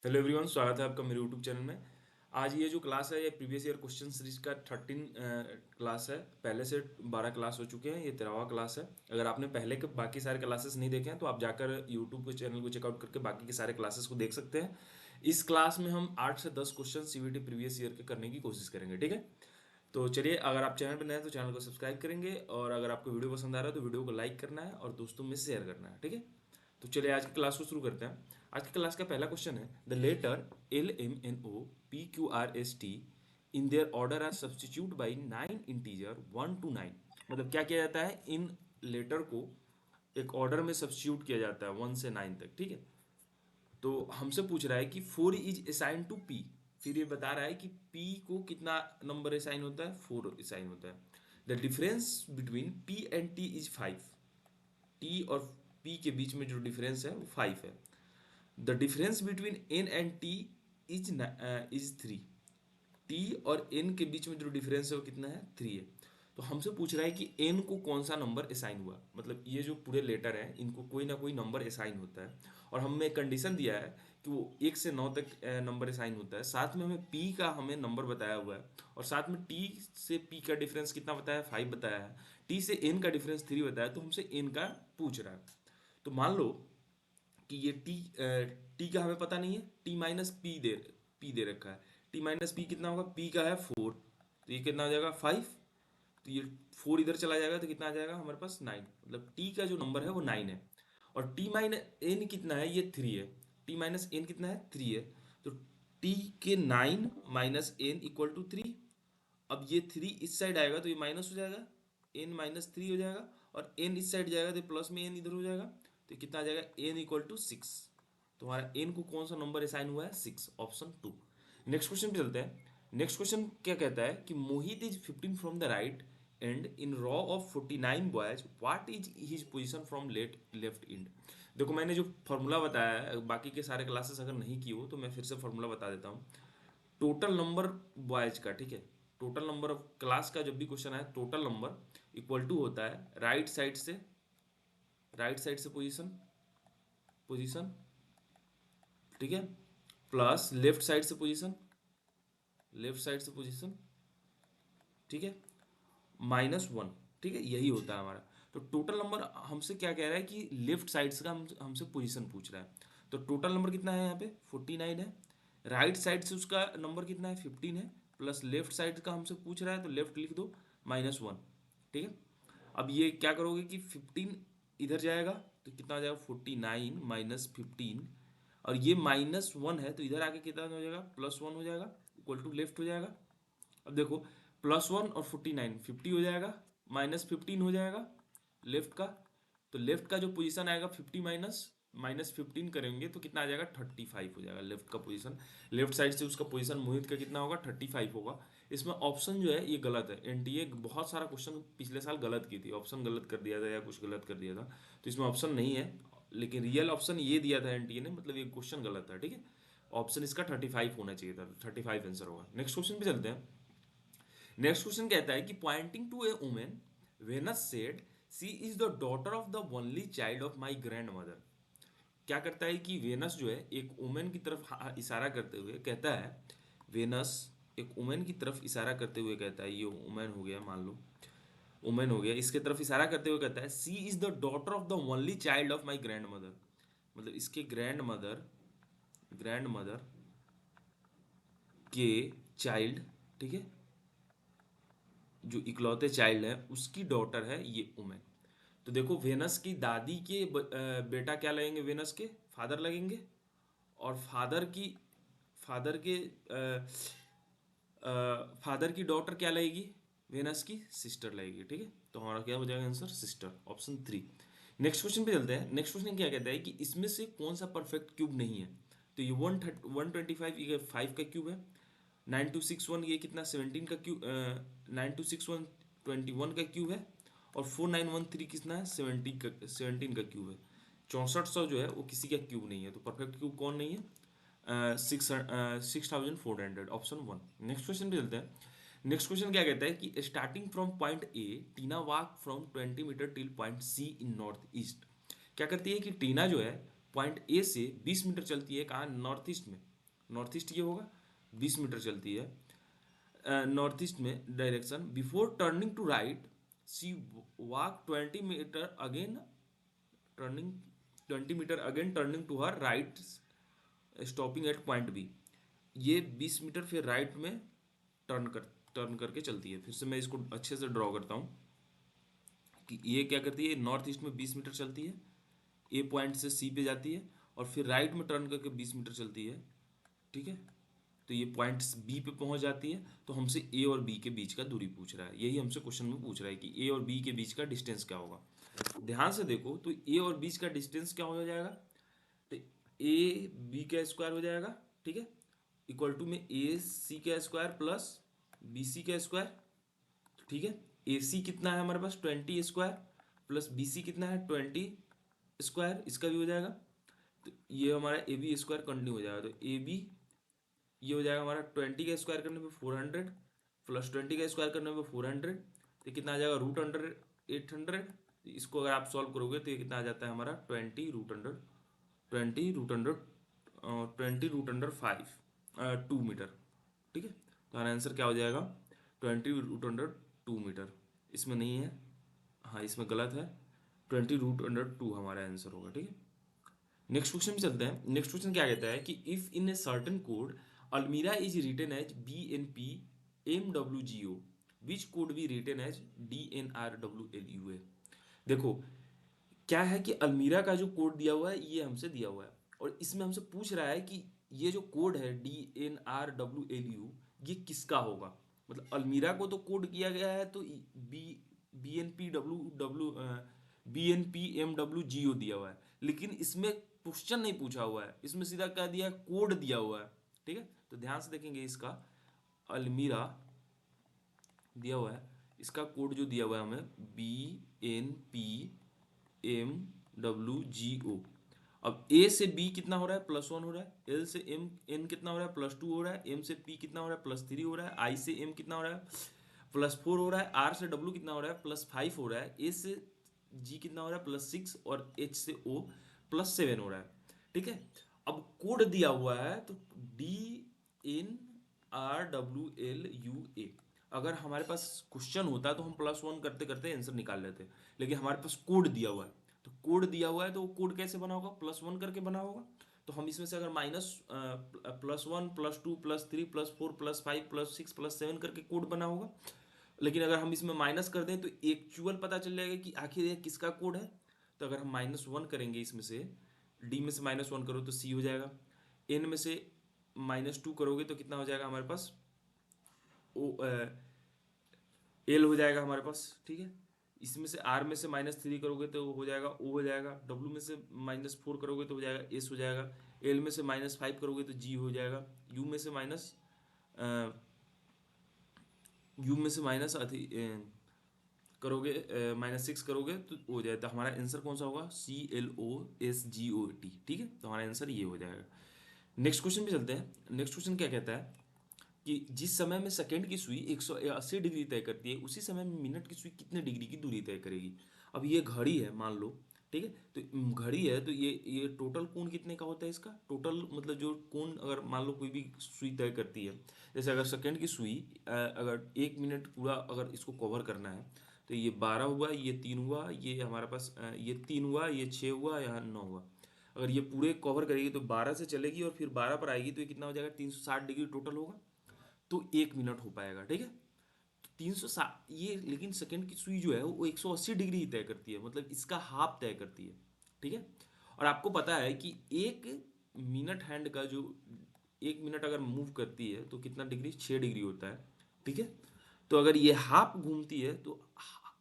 Hello everyone, स्वागत है आपका मेरे यूट्यूब चैनल में। आज ये जो क्लास है ये प्रीवियस ईयर क्वेश्चन सीरीज का 13 क्लास है। पहले से 12 क्लास हो चुके हैं, ये 13वां क्लास है। अगर आपने पहले के बाकी सारे क्लासेस नहीं देखे हैं तो आप जाकर यूट्यूब के चैनल को चेकआउट करके बाकी के सारे क्लासेस को देख सकते हैं। इस क्लास में हम 8 से 10 क्वेश्चन सीवीटी प्रीवियस ईयर के करने की कोशिश करेंगे, ठीक है। तो चलिए, अगर आप चैनल पर नए हैं तो चैनल को सब्सक्राइब करेंगे, और अगर आपको वीडियो पसंद आ रहा है तो वीडियो को लाइक करना है और दोस्तों में शेयर करना है, ठीक है। तो चलिए आज की क्लास को शुरू करते हैं। आज की क्लास का पहला क्वेश्चन है, the letter L M N O P Q R S T in their order are substitute by 9 integer 1 to 9। मतलब क्या किया जाता है, इन लेटर को एक ऑर्डर में सब्सटीट्यूट किया जाता है 1 से 9 तक, ठीक है। तो हमसे पूछ रहा है कि 4 इज असाइन टू पी। फिर ये बता रहा है कि पी को कितना नंबर असाइन होता है, 4 असाइन होता है। The difference between P and T is 5। T और पी के बीच में जो डिफरेंस है वो 5 है। The difference between N and T is 3। T और एन के बीच में जो डिफरेंस है वो कितना है, 3 है। तो हमसे पूछ रहा है कि एन को कौन सा नंबर असाइन हुआ। मतलब ये जो पूरे लेटर हैं इनको कोई ना कोई नंबर असाइन होता है, और हमें कंडीशन दिया है कि वो 1 से 9 तक नंबर असाइन होता है। साथ में हमें पी का हमें नंबर बताया हुआ है, और साथ में टी से पी का डिफरेंस कितना बताया है, 5 बताया है। टी से एन का डिफरेंस 3 बताया है, तो हमसे एन का पूछ रहा है। तो मान लो कि ये टी का हमें पता नहीं है, टी माइनस पी दे रखा है। टी माइनस पी कितना होगा, पी का है 4, तो ये कितना हो जाएगा 5। तो ये 4 इधर चला जाएगा तो कितना आ जाएगा हमारे पास 9। मतलब टी का जो नंबर है वो 9 है। और टी माइनस एन कितना है, ये 3 है। टी माइनस एन कितना है, 3 है। तो टी के 9 माइनस एन इक्वल टू 3। अब ये 3 इस साइड आएगा तो ये माइनस हो जाएगा, एन माइनस 3 हो जाएगा। और एन इस साइड जाएगा तो प्लस में एन इधर हो जाएगा, तो कितना आ जाएगा, एन इक्वल टू 6। तो हमारा एन को कौन सा नंबर असाइन हुआ है, 6, ऑप्शन 2। नेक्स्ट क्वेश्चन पे चलते हैं। नेक्स्ट क्वेश्चन क्या कहता है कि Mohit is 15 from the right end in row of 49 boys, what is his position from left end. देखो, मैंने जो फॉर्मूला बताया है, बाकी के सारे क्लासेस अगर नहीं किए हो तो मैं फिर से फॉर्मूला बता देता हूँ। टोटल नंबर बॉयज का, ठीक है, टोटल नंबर ऑफ क्लास का जब भी क्वेश्चन आए, टोटल नंबर इक्वल टू होता है राइट साइड से पोजीशन पोजीशन, ठीक है, प्लस लेफ्ट साइड से पोजीशन, ठीक है, -1, ठीक है, यही होता है हमारा। तो टोटल नंबर हमसे क्या कह रहा है कि लेफ्ट साइड से का हमसे पोजीशन पूछ रहा है। तो टोटल नंबर कितना है यहाँ पे, 49 है। राइट साइड से उसका नंबर कितना है, 15 है। प्लस लेफ्ट साइड का हमसे पूछ रहा है तो लेफ्ट लिख दो, -1, ठीक है। अब ये क्या करोगे कि 15 इधर जाएगा तो कितना हो जाएगा, 49 माइनस 15। और ये -1 है तो इधर आके कितना हो जाएगा, +1 हो जाएगा, इक्वल टू लेफ्ट हो जाएगा। अब देखो, +1 और 49 50 हो जाएगा, -15 हो जाएगा लेफ्ट का। तो लेफ्ट का जो पोजीशन आएगा 50 माइनस -15 करेंगे तो कितना आ जाएगा, 35 हो जाएगा लेफ्ट का पोजीशन। लेफ्ट साइड से उसका पोजीशन मोहित का कितना होगा, 35 होगा। इसमें ऑप्शन जो है ये गलत है। एनटीए बहुत सारा क्वेश्चन पिछले साल गलत की थी, ऑप्शन गलत कर दिया था या कुछ गलत कर दिया था, तो इसमें ऑप्शन नहीं है। लेकिन रियल ऑप्शन ये दिया था एनटीए ने, मतलब ये क्वेश्चन गलत था, ठीक है। ऑप्शन इसका 35 होना चाहिए था, 35 आंसर होगा। नेक्स्ट क्वेश्चन पे चलते हैं। नेक्स्ट क्वेश्चन कहता है कि pointing to a woman, Venus said she is the daughter of the only child of my grandmother. क्या करता है कि वेनस जो है एक वुमेन की तरफ इशारा करते हुए कहता है, वेनस एक वुमेन की तरफ इशारा करते हुए कहता है, ये वुमेन हो गया, मान लो वुमेन हो गया, इसके तरफ इशारा करते हुए कहता है she is the daughter of the only child of my grandmother. मतलब इसके ग्रैंड मदर के चाइल्ड, ठीक है, जो इकलौते चाइल्ड है उसकी डॉटर है ये वुमेन। तो देखो, वेनस की दादी के बेटा क्या लगेंगे, वेनस के फादर लगेंगे। और फादर की डॉटर क्या लगेगी, वेनस की सिस्टर लगेगी, ठीक है। तो हमारा क्या हो जाएगा answer, sister, option 3। Next question पे चलते हैं। नेक्स्ट क्वेश्चन क्या कहता है कि इसमें से कौन सा परफेक्ट क्यूब नहीं है। तो ये 125 ये 5 का क्यूब है। 9261 ये कितना, 17 का क्यूब, 9261 21 का क्यूब है। और 4913 कितना है, 17 का क्यूब है। 6400 जो है वो किसी का क्यूब नहीं है, तो परफेक्ट क्यूब कौन नहीं है, 6400, ऑप्शन 1। नेक्स्ट क्वेश्चन पे चलते हैं। नेक्स्ट क्वेश्चन क्या कहता है कि starting from point A Tina walk from 20 metre till point C in north east. क्या करती है कि टीना जो है पॉइंट ए से 20 मीटर चलती है कहाँ, नॉर्थ ईस्ट में, नॉर्थ ईस्ट ये होगा, 20 मीटर चलती है नॉर्थ ईस्ट में direction. Before turning to right she walk 20 metre again, turning 20 metre again turning to her right stopping at point B. ये 20 मीटर फिर राइट में टर्न करके चलती है। फिर से मैं इसको अच्छे से ड्रॉ करता हूँ कि ये क्या करती है, नॉर्थ ईस्ट में 20 मीटर चलती है, ए पॉइंट से सी पे जाती है और फिर राइट में टर्न करके 20 मीटर चलती है, ठीक है। तो ये पॉइंट बी पे पहुंच जाती है। तो हमसे ए और बी के बीच का दूरी पूछ रहा है, यही हमसे क्वेश्चन में पूछ रहा है कि ए और बी के बीच का डिस्टेंस क्या होगा। ध्यान से देखो, तो ए और बीच का डिस्टेंस क्या हो जाएगा, तो ए बी का स्क्वायर हो जाएगा, ठीक है, इक्वल टू में ए सी का स्क्वायर प्लस बी सी का स्क्वायर, ठीक है। ए सी कितना है हमारे पास 20 स्क्वायर, प्लस बी सी कितना है 20 स्क्वायर, इसका भी हो जाएगा। तो ये हमारा ए बी स्क्वायर कंटिन्यू हो जाएगा। तो ए बी ये हो जाएगा हमारा 20 का स्क्वायर करने पे 400 प्लस 20 का स्क्वायर करने पे 400, तो कितना आ जाएगा रूट अंडर 800। इसको अगर आप सॉल्व करोगे तो ये कितना आ जाता है हमारा 20√5 ठीक है। तो हमारा आंसर क्या हो जाएगा 20√2 मीटर। इसमें नहीं है, हाँ इसमें गलत है, 20√2 हमारा आंसर होगा, ठीक है। नेक्स्ट क्वेश्चन में चलते हैं। नेक्स्ट क्वेश्चन क्या कहता है कि if in a certain code अल्मीरा is written as BNPMWGO which code be written as DNRWLUA। देखो क्या है कि अल्मीरा का जो कोड दिया हुआ है ये हमसे दिया हुआ है और इसमें हमसे पूछ रहा है कि ये जो कोड है DNRWLU ये किसका होगा। मतलब अल्मीरा को तो कोड किया गया है तो BNPMWGO दिया हुआ है, लेकिन इसमें क्वेश्चन नहीं पूछा हुआ है, इसमें सीधा क्या दिया है, कोड दिया हुआ है, ठीक है। तो ध्यान से देखेंगे, इसका अल्मीरा दिया हुआ है, इसका कोड जो दिया हुआ है हमें BNPMWGO। अब ए से बी कितना हो रहा है +1 हो रहा है, एल से एम एन कितना हो रहा है +2 हो रहा है, एम से पी कितना हो रहा है +3 हो रहा है, आई से एम कितना हो रहा है +4 हो रहा है, आर से डब्ल्यू कितना हो रहा है +5 हो रहा है, ए से जी कितना हो रहा है +6 और एच से ओ +7 हो रहा है, ठीक है। अब कोड दिया हुआ है तो DNRWLUA। अगर हमारे पास क्वेश्चन होता तो हम +1 करते करते आंसर निकाल लेते, लेकिन हमारे पास कोड दिया हुआ है। तो कोड दिया हुआ है तो वो कोड कैसे बना होगा, +1 करके बना होगा। तो हम इसमें से अगर +1 +2 +3 +4 +5 +6 +7 करके कोड बना होगा। लेकिन अगर हम इसमें माइनस कर दें तो एक्चुअल पता चल जाएगा कि आखिर ये किसका कोड है। तो अगर हम -1 करेंगे इसमें से, डी में से -1 करो तो सी हो जाएगा, एन में से -2 करोगे तो कितना हो जाएगा हमारे पास ओ एल हो जाएगा हमारे पास, ठीक है। इसमें से आर में से -3 करोगे तो हो जाएगा ओ हो जाएगा, डब्ल्यू में से -4 करोगे तो हो जाएगा एस हो जाएगा, एल में से -5 करोगे तो जी हो जाएगा, यू में से माइनस यू में से माइनस करोगे -6 करोगे तो हो जाए। तो हमारा आंसर कौन सा होगा CLOSGOT, ठीक है। तो हमारा आंसर ये हो जाएगा। नेक्स्ट क्वेश्चन पे चलते हैं। नेक्स्ट क्वेश्चन क्या कहता है कि जिस समय में सेकंड की सुई 180 डिग्री तय करती है उसी समय में मिनट की सुई कितने डिग्री की दूरी तय करेगी। अब ये घड़ी है मान लो, ठीक है। तो घड़ी है तो ये टोटल कोण कितने का होता है, इसका टोटल मतलब जो कोण अगर मान लो कोई भी सुई तय करती है, जैसे अगर सेकंड की सुई अगर 1 मिनट पूरा अगर इसको कवर करना है तो ये 12 हुआ, ये 3 हुआ, ये हमारे पास ये 3 हुआ, ये 6 हुआ, यहाँ 9 हुआ। अगर ये पूरे कवर करेगी तो 12 से चलेगी और फिर 12 पर आएगी तो ये कितना हो जाएगा 360 डिग्री टोटल होगा, तो 1 मिनट हो पाएगा, ठीक है। तो 360 ये, लेकिन सेकंड की सुई जो है वो 180 डिग्री ही तय करती है, मतलब इसका हाफ तय करती है, ठीक है। और आपको पता है कि 1 मिनट हैंड का जो 1 मिनट अगर मूव करती है तो कितना डिग्री 6 डिग्री होता है, ठीक है। तो अगर ये हाफ घूमती है तो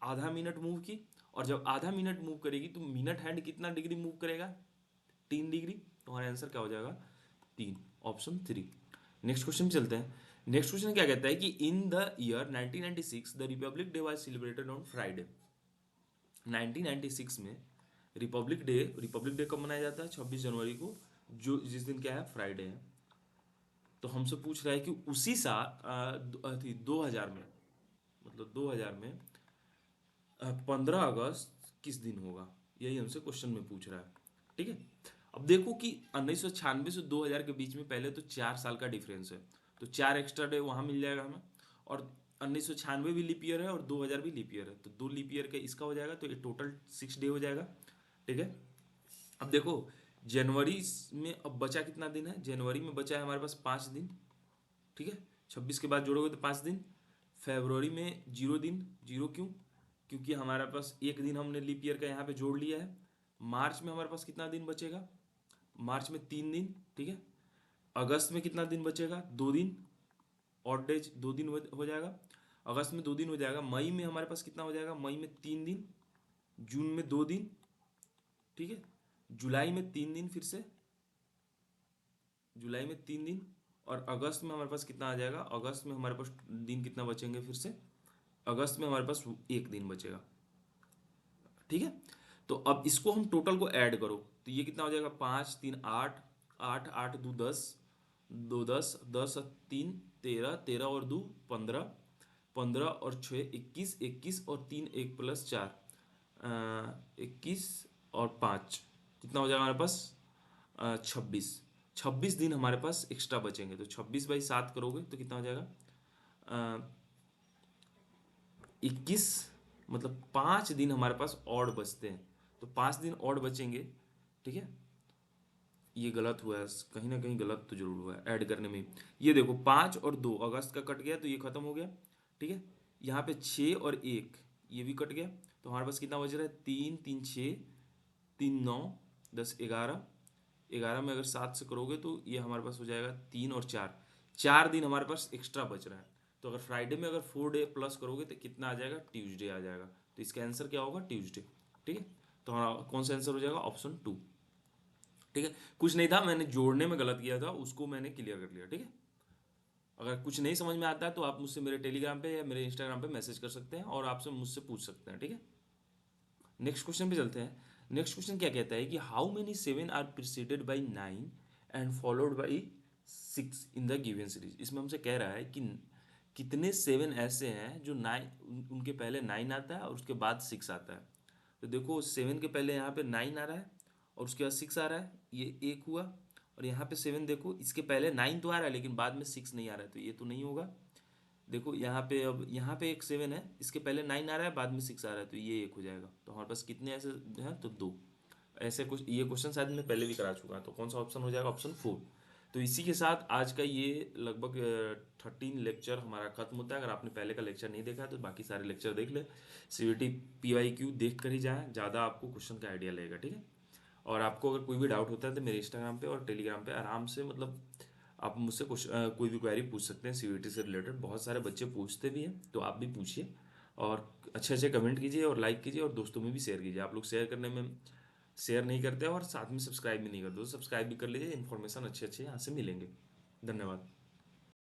आधा मिनट मूव की, और जब आधा मिनट मूव करेगी तो मिनट हैंड कितना डिग्री मूव करेगा 3 डिग्री। तो हमारा आंसर क्या हो जाएगा 3, ऑप्शन 3। नेक्स्ट क्वेश्चन चलते हैं। नेक्स्ट क्वेश्चन क्या कहता है कि in the year 1996 the Republic day was celebrated on Friday. 1996 में रिपब्लिक डे कब मनाया जाता है 26 जनवरी को, जो जिस दिन क्या है फ्राइडे है। तो हमसे पूछ रहा है कि उसी साल 2000 में, मतलब 2000 में 15 अगस्त किस दिन होगा, यही हमसे क्वेश्चन में पूछ रहा है, ठीक है। अब देखो कि 1996 से 2000 के बीच में पहले तो 4 साल का डिफरेंस है, तो 4 एक्स्ट्रा डे वहाँ मिल जाएगा हमें। और 1996 भी लीप ईयर है और 2000 भी लीप ईयर है, तो 2 लीप ईयर का इसका हो जाएगा, तो ये टोटल 6 डे हो जाएगा। ठीक है। अब देखो जनवरी में अब बचा कितना दिन है, जनवरी में बचा है हमारे पास 5 दिन। ठीक है, 26 के बाद जोड़ोगे तो 5 दिन। फरवरी में 0 दिन, जीरो क्यों, क्योंकि हमारे पास एक दिन हमने लीप ईयर का यहाँ पे जोड़ लिया है। मार्च में हमारे पास कितना दिन बचेगा, मार्च में 3 दिन। ठीक है। अगस्त में कितना दिन बचेगा, 2 दिन, ऑड डेज 2 दिन हो जाएगा। अगस्त में 2 दिन हो जाएगा। मई में हमारे पास कितना हो जाएगा, मई में 3 दिन, जून में 2 दिन। ठीक है। जुलाई में 3 दिन, फिर से जुलाई में 3 दिन। और अगस्त में हमारे पास कितना आ जाएगा, अगस्त में हमारे पास दिन कितना बचेंगे, फिर से अगस्त में हमारे पास 1 दिन बचेगा। ठीक है। तो अब इसको हम टोटल को ऐड करो, तो ये कितना हो जाएगा, 5 3 8, 8 8 2 10, 2 10, 10 3 13, 13 और 2 15, 15 और 6 21, 21 और 3 1 + 4, 21 और 5, कितना हो जाएगा हमारे पास, 26। 26 दिन हमारे पास एक्स्ट्रा बचेंगे, तो 26/7 करोगे तो कितना हो जाएगा, 21, मतलब 5 दिन हमारे पास और बचते हैं, तो 5 दिन और बचेंगे। ठीक है। ये गलत हुआ है, कहीं ना कहीं गलत तो जरूर हुआ है ऐड करने में। ये देखो 5 और 2 अगस्त का कट गया, तो ये खत्म हो गया। ठीक है। यहाँ पे 6 और 1 ये भी कट गया, तो हमारे पास कितना बच रहा है, 3 3 6, 3 9, 10 11, 11 में अगर 7 से करोगे तो ये हमारे पास हो जाएगा 3 और 4, 4 दिन हमारे पास एक्स्ट्रा बच रहा है। तो अगर फ्राइडे में अगर 4 डे प्लस करोगे तो कितना आ जाएगा, ट्यूसडे आ जाएगा। तो इसका आंसर क्या होगा, ट्यूसडे। ठीक है। तो हमारा कौन सा आंसर हो जाएगा, ऑप्शन 2। ठीक है। कुछ नहीं था, मैंने जोड़ने में गलत किया था, उसको मैंने क्लियर कर लिया। ठीक है। अगर कुछ नहीं समझ में आता है तो आप मुझसे मेरे टेलीग्राम पे या मेरे इंस्टाग्राम पे मैसेज कर सकते हैं और आपसे मुझसे पूछ सकते हैं। ठीक है। नेक्स्ट क्वेश्चन पे चलते हैं। नेक्स्ट क्वेश्चन क्या कहता है कि how many 7 are preceded by 9 and followed by 6 in the given series. इसमें हमसे कह रहा है कि कितने 7 ऐसे हैं जो 9, उनके पहले 9 आता है और उसके बाद 6 आता है। तो देखो 7 के पहले यहाँ पे 9 आ रहा है और उसके बाद 6 आ रहा है, ये एक हुआ। और यहाँ पे 7 देखो, इसके पहले 9 तो आ रहा है लेकिन बाद में 6 नहीं आ रहा है, तो ये तो नहीं होगा। देखो यहाँ पे, अब यहाँ पे एक 7 है, इसके पहले 9 आ रहा है, बाद में 6 आ रहा है, तो ये एक हो जाएगा। तो हमारे पास कितने ऐसे हैं, तो 2 ऐसे। कुछ ये क्वेश्चन शायद मैं पहले भी करा चुका हूँ, तो कौन सा ऑप्शन हो जाएगा, ऑप्शन 4। तो इसी के साथ आज का ये लगभग 13 लेक्चर हमारा खत्म होता है। अगर आपने पहले का लेक्चर नहीं देखा है तो बाकी सारे लेक्चर देख ले। CVT PYQ देख कर ही जाए, ज़्यादा आपको क्वेश्चन का आइडिया लगेगा। ठीक है। और आपको अगर कोई भी डाउट होता है तो मेरे इंस्टाग्राम पे और टेलीग्राम पे आराम से, मतलब आप मुझसे कोई भी क्वेरी पूछ सकते हैं CVT से रिलेटेड। बहुत सारे बच्चे पूछते भी हैं, तो आप भी पूछिए और अच्छे अच्छे कमेंट कीजिए और लाइक कीजिए और दोस्तों में भी शेयर कीजिए। आप लोग शेयर करने में शेयर नहीं करते और साथ में सब्सक्राइब भी नहीं करते, तो सब्सक्राइब भी कर लीजिए, इन्फॉर्मेशन अच्छे अच्छे यहाँ से मिलेंगे। धन्यवाद।